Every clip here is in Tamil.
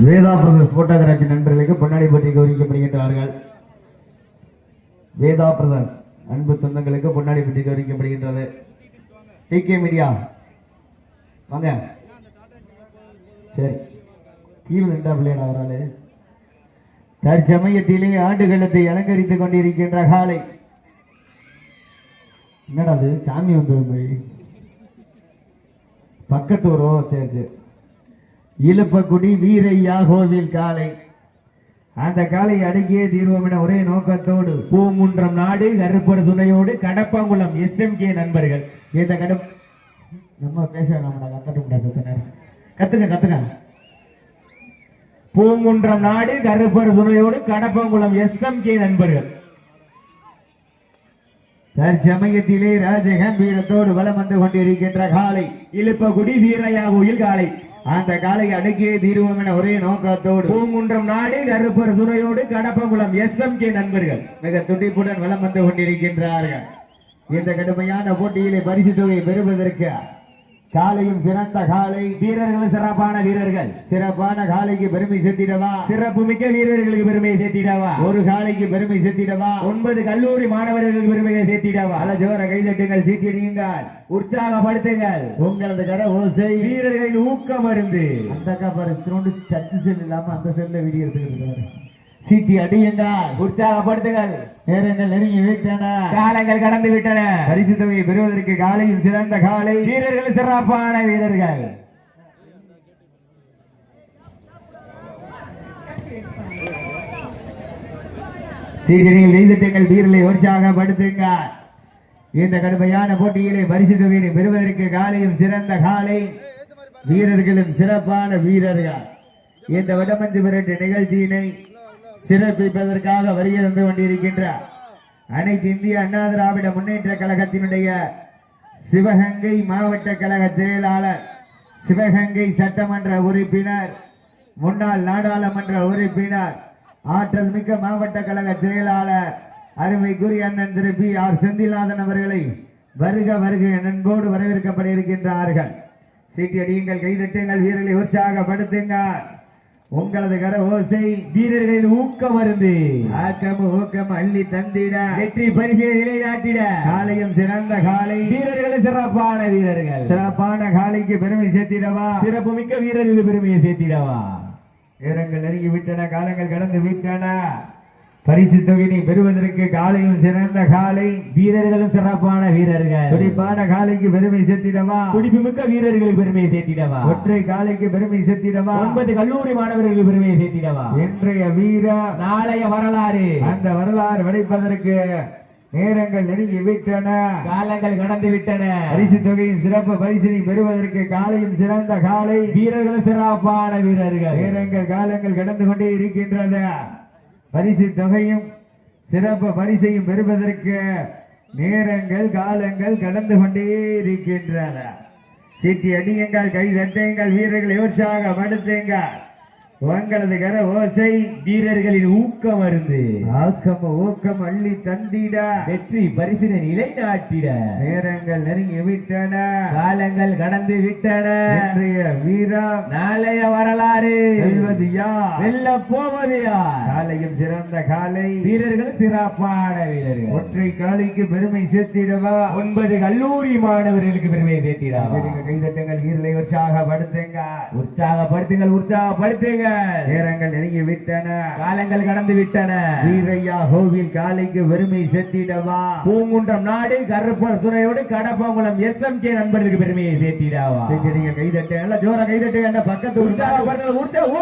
வேதா பிரதர்ஸ் போட்டோகிராபி நண்பர்களுக்கு பொன்னாடி போட்டி கௌரவிக்கப்படுகின்றார்கள். வேதா பிரதர்ஸ் அன்பு சொந்தங்களுக்கு பொன்னாடி போட்டி கௌரவிக்கப்படுகின்றது. டிகே மீடியா வாங்க. சரி, கீழ் நின்றா பிள்ளையா அவரால் தற்சமயத்திலே ஆண்டுகளத்தை அலங்கரித்துக் கொண்டிருக்கின்ற காலை. என்னடா அது சாமி வந்தது பக்கத்தூரோ? சரி சரி. இழுப்பக்குடி வீரையா கோவில் காலை. அந்த காலை அடக்கிய தீர்வோம் என ஒரே நோக்கத்தோடு பூமுன்றம் நாடு கருப்பர் துணையோடு கடப்பாங்குளம் SMK நண்பர்கள். இந்த நம்ம பேச கத்துங்க. பூமுன்றம் நாடு கருப்பர் துணையோடு கடப்பாங்குளம் SMK நண்பர்கள். தற்சமயத்திலே ராஜகம்பீரத்தோடு வலம் வந்து கொண்டிருக்கின்ற காலை இழுப்பக்குடி வீரையா கோயில் காலை. அந்த காலை அடக்கிய தீர்வோம் என ஒரே நோக்கத்தோடு பூங்குன்றம் நாடு கருப்பர் துணையோடு கடப்பங்குளம் SMK நண்பர்கள் மிக துடிப்புடன் வலம் வந்து கொண்டிருக்கின்றார்கள். இந்த கடுமையான போட்டியிலே பரிசு தொகையை பெறுவதற்கு காலையும் சிறந்த காலை, வீரர்களும் சிறப்பான வீரர்கள். சிறப்பான காலைக்கு பெருமை சேர்த்திடவா, சிறப்பு மிக்க வீரர்களுக்கு பெருமையை சேர்த்திடவா, ஒரு காலைக்கு பெருமை சேர்த்திடவா, 9 கல்லூரி மாணவர்களுக்கு பெருமையை சேர்த்திடவா. அல்ல ஜோர கைதட்டுங்கள், சீட்டிடுங்கள், உற்சாகப்படுத்துங்கள். உங்களது கர ஓசை வீரர்களின் ஊக்கம் மருந்து. அந்த கப்பரோண்டு சர்ச்சு செல் இல்லாம அந்த செல்ல வீடியோ எடுத்துக்கிறது. சீட்டி அடியுங்கள், உற்சாகப்படுத்துங்கள். நேரங்கள் நெருங்கி விட்டன, காலங்கள் கடந்து விட்டன. பரிசு தொகையை பெறுவதற்கு காலையும் சிறந்த காலை, வீரர்கள் சிறப்பான வீரர்கள். சீட்டியில் எழுதிட்டுங்கள், வீரர்களை உற்சாகப்படுத்துங்கள். இந்த கடுமையான போட்டியிலே பரிசு தொகையை பெறுவதற்கு காலையும் சிறந்த காலை, வீரர்களும் சிறப்பான வீரர்கள். இந்த வடமஞ்சு விரட்டு நிகழ்ச்சியினை சிறப்பிப்பதற்காக வருகை தந்து கொண்டிருக்கின்ற அனைத்து இந்திய அண்ணா திராவிட முன்னேற்ற கழகத்தினுடைய சிவகங்கை மாவட்ட கழக செயலாளர், சிவகங்கை சட்டமன்ற உறுப்பினர், முன்னாள் நாடாளுமன்ற உறுப்பினர், ஆற்றல் மிக்க மாவட்ட கழக செயலாளர் அருமைக்குரிய அண்ணன் திரு PR செந்தில்நாதன் அவர்களை வருக வருக நண்போடு வரவேற்கப்பட இருக்கின்றார்கள். சீட்டி அடியுங்கள், கைதட்டுங்கள், வீரர்களை உற்சாகப்படுத்துங்கள். உங்களது கர ஓசை வீரர்களின் ஊக்கம் மருந்து. ஆக்கம் ஊக்கம் அள்ளி தந்திட, வெற்றி பரிசை நிலைநாட்டிட காலையும் சிறந்த காலை, வீரர்களும் சிறப்பான வீரர்கள். சிறப்பான காலைக்கு பெருமை சேர்த்திடவா, சிறப்பு மிக்க வீரர்களுக்கு பெருமையை சேர்த்திடவா. நேரங்கள் நெருங்கி விட்டன, காலங்கள் கடந்து விட்டன. பரிசு தொகையினை பெறுவதற்கு காலையும் சிறந்த காலை, வீரர்களும் சிறப்பான வீரர்கள். துடிப்பான காலைக்கு பெருமை சேர்த்திடவா, துடிப்பு மிக்க வீரர்களுக்கு பெருமையை சேர்த்திடவா, ஒற்றை காலைக்கு பெருமை சேர்த்திடவா, 9 கல்லூரி மாணவர்களுக்கு பெருமையை சேர்த்திடவா. இன்றைய வீர நாளைய வரலாறு. அந்த வரலாறு வடிப்பதற்கு நேரங்கள் நெருங்கி விட்டன, காலங்கள் கடந்து விட்டன. பரிசு தொகையின் சிறப்பு பரிசினை பெறுவதற்கு காலையும் சிறந்த காலை, வீரர்களும் சிறப்பான வீரர்கள். நேரங்கள் காலங்கள் கடந்து கொண்டே இருக்கின்றது. பரிசு தொகையும் சிறப்பு பரிசையும் பெறுவதற்கு நேரங்கள் காலங்கள் கடந்து கொண்டே இருக்கின்றன. சீட்டி அடியுங்கள், கை தட்டுங்கள், வீரர்களை உற்சாகப்படுத்துங்கள். உங்களது கர ஓசை வீரர்களின் ஊக்கம் மருந்து. ஆக்கம் ஊக்கம் அள்ளி தந்திட, வெற்றி பரிசினை நிலைநாட்டிட நேரங்கள் நெருங்கி விட்டன, காலங்கள் கடந்து விட்டன. இன்றைய வீரா நாளைய வரலாறு. வெல்வது யார், வெல்ல போவது யார்? காலையும் சிறந்த காலை, வீரர்கள் சிறப்பான வீரர்கள். ஒற்றை காலைக்கு பெருமை சேர்த்திடவா, 9 கல்லூரி மாணவர்களுக்கு பெருமை சேர்த்திடவா. கைதட்டுங்கள், வீரர்களை உற்சாகப்படுத்துங்கள். நேரங்கள் நெருங்கி விட்டன, காலங்கள் கடந்து விட்டன. வீரையா கோவில் காலைக்கு பெருமை சேர்த்திடவா, பூங்குன்றம் நாடு கருப்பர் துணையோடு கடப்பாங்குளம் SMK நண்பர்களுக்கு பெருமையை சேர்த்திடவா. கைதட்டு, நல்ல ஜோர கைதட்டு. அந்த பக்கத்து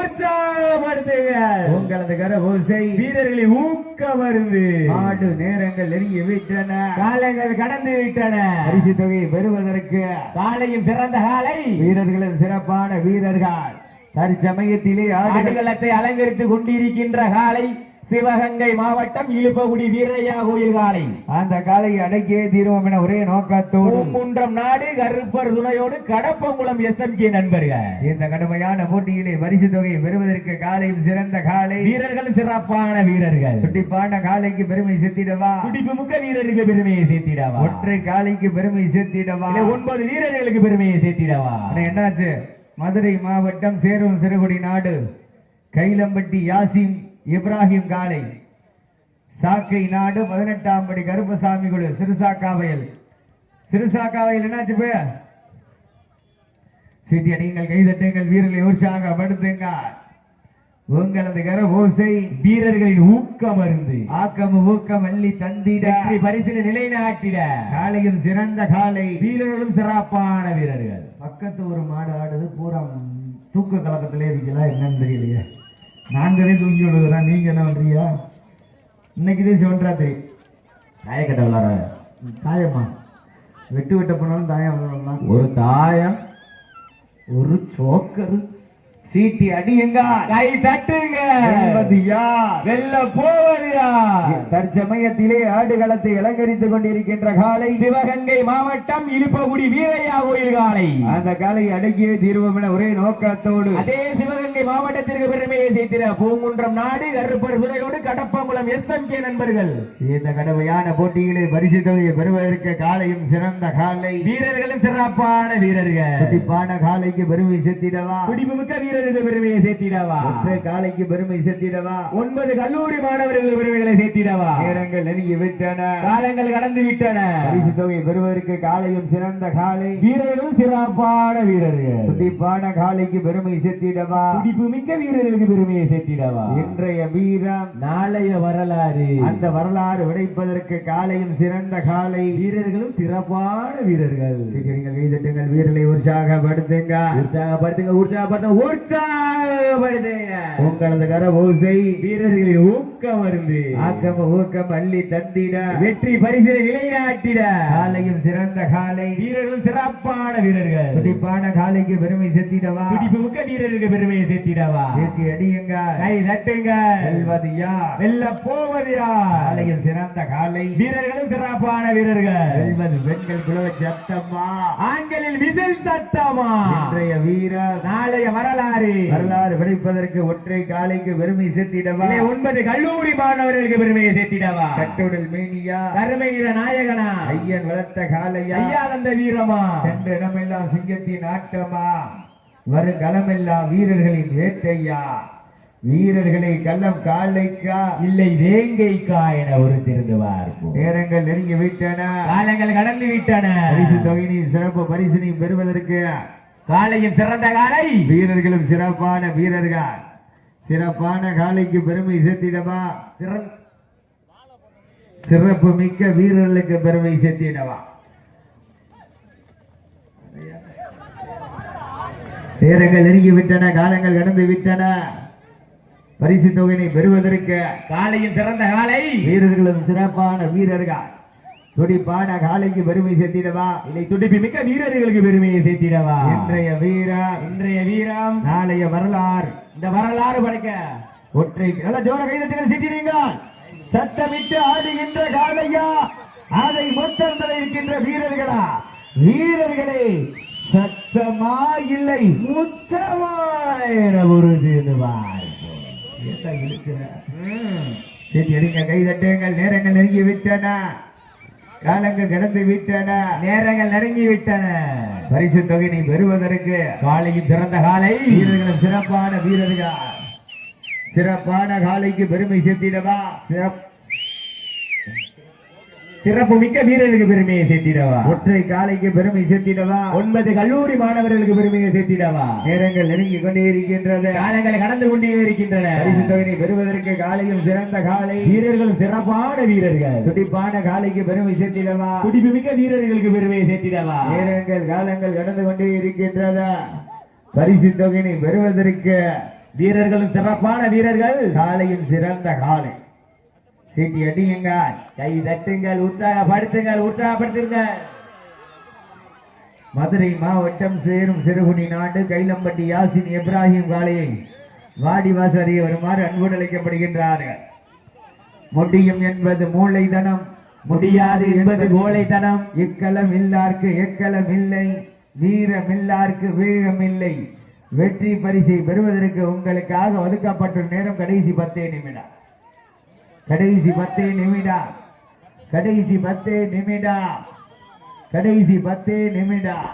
உற்சாகப்படுத்துங்க. உங்களது கர ஓசை வீரர்களின் ஊக்க மருந்து. ஆடு நேரங்கள் நெருங்கி விட்டன, காலங்கள் கடந்து விட்டன. பரிசு தொகையை பெறுவதற்கு காலையும் சிறந்த காலை, வீரர்களும் சிறப்பான வீரர்கள். தற்சமயத்திலே ஆடுகளத்தை அலங்கரித்துக் கொண்டிருக்கின்ற காலை, சிவகங்கை மாவட்டம் இழுப்பகுடி வீரையா கோயில் காலை. அந்த காலை அடக்கியே தீர்வோம் என ஒரே நோக்கத்தோடு பூங்குன்றம் நாடு கருப்பர் துணையோடு கடப்பங்குளம் SMK நண்பர்கள் இந்த கடுமையான போட்டியிலே பரிசு தொகையை பெறுவதற்கு காலையும் சிறந்த காலை, வீரர்கள் சிறப்பான வீரர்கள், துடிப்பான காலைக்கு பெருமை சேர்த்திடவா, துடிப்பு முக்க வீரருக்கு பெருமையை சேர்த்திடவா, ஒற்றை காலைக்கு பெருமை சேர்த்திடவா, 9 வீரர்களுக்கு பெருமையை சேர்த்திடவா. என்னாச்சு? மதுரை மாவட்டம் சேரும் சிறுகுடி நாடு கைலம்பட்டி யாசிம் இப்ராஹிம் காலை, சாக்கை நாடு 18ஆம் படி கருப்பசாமி குழு சிறுசாக்காவையில். சிறுசாக்காவையில் என்னாச்சு போய் சீட்டிய நீங்கள் கைதட்டுங்கள், வீரர்களை உற்சாகப்படுத்துங்க. உங்களது கர ஓசை வீரர்களின் ஊக்கம் அருந்து ஆக்கம் ஊக்கம் அள்ளி தந்திட பரிசினை நிலைநாட்டிட காலையும் சிறந்த காலை, வீரர்களும் சிறப்பான வீரர்கள். பக்கத்து ஒரு மாடு ஆடுது பூரா தூக்க கலக்கத்திலே இருக்கலாம், என்னன்னு தெரியலையே. நாங்களே தூங்கி விடுறோம், நீங்க என்ன பண்றீங்க? இன்னைக்குதே சொல்றாரு தாயக்கட்ட விளாட தாயம்மா வெட்டு வெட்ட போனாலும் தாயம், ஒரு தாயம் ஒரு சோக்கரு சீட்டி அடியுங்க, கை தட்டுங்க, வெல்ல போவதியா. தற்சமயத்திலே ஆடுகளத்தை அலங்கரித்துக் கொண்டிருக்கின்ற காலை சிவகங்கை மாவட்டம் இழுப்பகுடி வீரையா கோயில் காலை. அந்த காலை அடக்கிய தீர்வோம் என ஒரே நோக்கத்தோடு அதே சிவகங்கை மாவட்டத்திற்கு பெருமையை சேர்த்திட பூங்குன்றம் நாடு கருப்பர் துறையோடு கடப்பங்குளம் SMK நண்பர்கள் இந்த கடுமையான போட்டியிலே பரிசு தொகையை பெறுவதற்கு காலையும் சிறந்த காலை, வீரர்களும் சிறப்பான வீரர்கள், துடிப்பான காலைக்கு பெருமை சேர்த்திடவா, துடிப்பு மிக்க வீரர்களுக்கு பெருமையை சேர்த்திடவா, ஒற்றை காலைக்கு பெருமை சேர்த்திடவா, 9 கல்லூரி மாணவர்களுக்கு பெருமைகளை சேர்த்திடவா. நேரங்கள் நெருங்கி விட்டன, காலங்கள் கடந்து விட்டன. பரிசு தொகை பெறுவதற்கு காலையும் சிறந்த காலை, வீரர்களும் சிறப்பான வீரர்கள், துடிப்பான காலைக்கு பெருமை சேர்த்திடவா, துடிப்பு மிக்க வீரர்களுக்கு பெருமையை சேர்த்திடவா. இன்றைய வீரம் நாளைய வரலாறு, அந்த வரலாறு விடைப்பதற்கு காலையும் சிறந்த காலை, வீரர்களும் சிறப்பான வீரர்கள். நீங்கள் கைதட்டுங்கள், வீரர்களை உற்சாகப்படுத்துங்க, உற்சாகப்படுத்துங்க, உற்சாகப்படுத்துங்க. உங்களது கர ஓசை வீரர்களின் ஊக்கம் அருந்து ஆக்கம் ஊக்கம் அள்ளி தந்திட வெற்றி பரிசினை நிலைநாட்டிட காலையும் சிறந்த காலை, வீரர்களும் சிறப்பான வீரர்கள், துடிப்பான காலைக்கு பெருமை சேர்த்திடவா, துடிப்பு மிக்க வீரர்களுக்கு பெருமையை சேர்த்திடவா. சேர்த்தி அடியுங்க, கை தட்டுங்க, வெல்வதியா வெல்ல போவதியா. காலையும் சிறந்த காலை, வீரர்களும் சிறப்பான வீரர்கள், வெல்வது பெண்கள் குலவ சத்தமா, ஆண்களில் விசில் சத்தமா. இன்றைய வீரர் நாளைய வரலாறு, வரலாறு விடைப்பதற்கு ஒற்றை காலைக்கு பெருமை சேர்த்திடவா, 9 கல்லூரி மாணவர்களுக்கு பெருமையை சேர்த்திடவா. கட்டுடல் மேனியா, கருமை நிற நாயகனா, ஐயன் வளர்த்த காலையா, ஐயானந்த வீரமா, சென்ற இடமெல்லாம் சிங்கத்தின் ஆட்டமா, வரும் களமெல்லாம் வீரர்களின் வேட்டையா, வீரர்களை கள்ளம் காலைக்கா இல்லை வேங்கைக்கா என ஒரு திருந்துவார். நேரங்கள் நெருங்கி விட்டன, காலங்கள் கடந்து விட்டன. பரிசு தொகையினையும் சிறப்பு பரிசினையும் பெறுவதற்கு காலையும் சிறந்த காலை, வீரர்களும் சிறப்பான வீரர்கள், சிறப்பான காலைக்கு பெருமை சேர்த்திடவா, சிறப்பு மிக்க வீரர்களுக்கு பெருமை சேர்த்திடவா. நேரங்கள் நெருங்கி விட்டன, காலங்கள் கடந்து விட்டன. பரிசு தொகையினை பெறுவதற்கு காலையும் சிறந்த காலை, வீரர்களும் சிறப்பான வீரர்கள், துடிப்பான காலைக்கு பெருமை சேர்த்திடவா, இல்லை துடிப்பு மிக்க வீரர்களுக்கு பெருமையை சேர்த்திடவா. இன்றைய வீரம், இன்றைய வீரம், நாளைய வரலாறு, இந்த வரலாறு படைக்க ஒற்றை நல்ல ஜோர கைதட்டுகள் சிட்டினீங்கள், சத்தமிட்டு ஆடுகின்ற காலையா, அதை மொத்தம் இருக்கின்ற வீரர்களா, வீரர்களே சத்தமா இல்லை முத்தமா என ஒரு திருவார் கைதட்டுங்கள். நேரங்கள் நெருங்கி விட்டன, காலங்கள் கடந்து விட்டன, நேரங்கள் நெருங்கி விட்டன. பரிசு தொகையினை பெறுவதற்கு காலையும் சிறந்த காலை, வீரர்களும் சிறப்பான வீரர்கள், சிறப்பான காலைக்கு பெருமை சேர்த்திடவா, சிறப்பு மிக்க வீரர்களுக்கு பெருமையை சேர்த்திடவா, ஒற்றை காலைக்கு பெருமை சேர்த்திடவா, 9 கல்லூரி மாணவர்களுக்கு பெருமையை சேர்த்திடவா. நேரங்கள் நெருங்கி கொண்டே இருக்கின்றது, காலங்களை கடந்து கொண்டே இருக்கின்றன. பரிசு தொகையினை பெறுவதற்கு காலையும் சிறந்த காலை, வீரர்களும் சிறப்பான வீரர்கள், துடிப்பான காலைக்கு பெருமை சேர்த்திடவா, துடிப்பு மிக்க வீரர்களுக்கு பெருமையை சேர்த்திடவா. நேரங்கள் காலங்கள் கடந்து கொண்டே இருக்கின்றது, பரிசு தொகையினை பெறுவதற்கு வீரர்களும் சிறப்பான வீரர்கள், காலையும் சிறந்த காலை. சீட்டி அடியுங்க, கை தட்டுங்கள், உற்சாகப்படுத்துங்கள், உற்சாகப்படுத்துங்கள். மதுரை மாவட்டம் சேரும் சிறுகுடி நாடு கைலம்பட்டி யாசின் இப்ராஹிம் காலையை வாடிவாசல் அறிய வருமாறு அன்போடு அழைக்கப்படுகின்றார்கள். முடியும் என்பது மூளைதனம், முடியாது என்பது கோழைத்தனம். இக்களம் இல்லார்க்கு எக்களம் இல்லை, வீரமில்லார்க்கு வேகம் இல்லை. வெற்றி பரிசை பெறுவதற்கு உங்களுக்காக ஒதுக்கப்பட்ட நேரம் கடைசி 10 நிமிடம். கடைசி 10 நிமிடம். கடைசி 10 நிமிடம். கடைசி 10 நிமிடம்.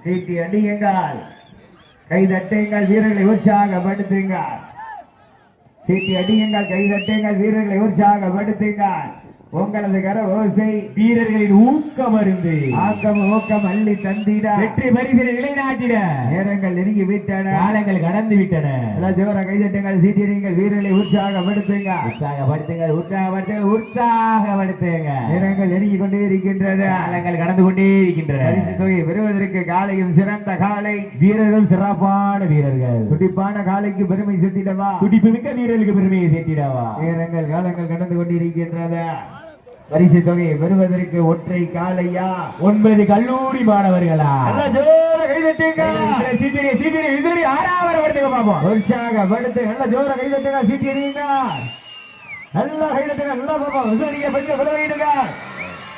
சீட்டி அடியுங்கள், கைதட்டுங்கள், வீரர்களை உற்சாகப்படுத்துங்கள். சீட்டி அடியுங்கள், கைதட்டுங்கள், வீரர்களை உற்சாகப்படுத்துங்கள். உங்களது கர ஓசை வீரர்களின் ஊக்கம் அருந்து ஆக்கம் ஊக்கம் அள்ளி தந்திட வெற்றி பரிசினை நிலைநாட்டிட நேரங்கள் நெருங்கி விட்டன, காலங்கள் கடந்து விட்டன. ஜோர கைதட்டுங்கள், சீட்டிடுங்கள், வீரர்களை உற்சாகப்படுத்துங்க. உற்சாகப்படுத்துங்கள், உற்சாகப்படுத்துங்க, உற்சாகப்படுத்துங்க. நேரங்கள் நெருங்கி கொண்டே இருக்கின்றது, காலங்கள் கடந்து கொண்டே இருக்கின்றன. பரிசு தொகை பெறுவதற்கு காலையும் சிறந்த காலை, வீரர்கள் சிறப்பான வீரர்கள், துடிப்பான காலைக்கு பெருமை சேர்த்திடவா, துடிப்பு மிக்க வீரர்களுக்கு பெருமையை சேர்த்திடவா. நேரங்கள் காலங்கள் கடந்து கொண்டிருக்கின்றது. பரிசு தொகையை பெறுவதற்கு ஒற்றை காலையா, 9 கல்லூரி மாணவர்களா? உற்சாகப்படுத்து, நல்ல ஜோர கைதட்டுங்க, சீட்டிடுங்க, நல்லா கைதட்டுங்க, நல்லா பாப்பா விசாரிக்க கொஞ்சம் விளையாடுங்க,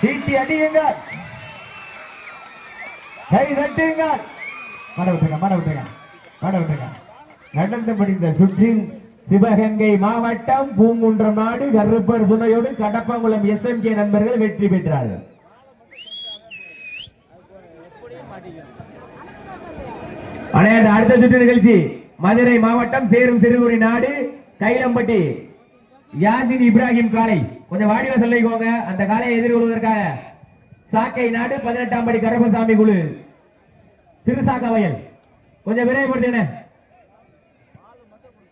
சீட்டி அடியுங்க, கை தட்டுங்க, மாட விட்டுருங்க, மாட விட்டுருங்க, மாட விட்டுருங்க. நடந்தபடி இந்த சுற்றில் சிவகங்கை மாவட்டம் பூங்குன்றம் நாடு கருப்பர் துணையோடு கடப்பங்குளம் SMK நண்பர்கள் வெற்றி பெற்றார்கள். அடுத்த சுற்று நிகழ்ச்சி மதுரை மாவட்டம் சேரும் சிறுகுடி நாடு கைலம்பட்டி யாசின் இப்ராஹிம் காலை. கொஞ்சம் வாடிவா சொல்லிக்கோங்க, அந்த காலையை எதிர்கொள்வதற்காக சாக்கை நாடு 18ஆம் படி கருப்பசாமி குழு சிறுசாக்க வயல் கொஞ்சம் விரைவுபடுத்தின.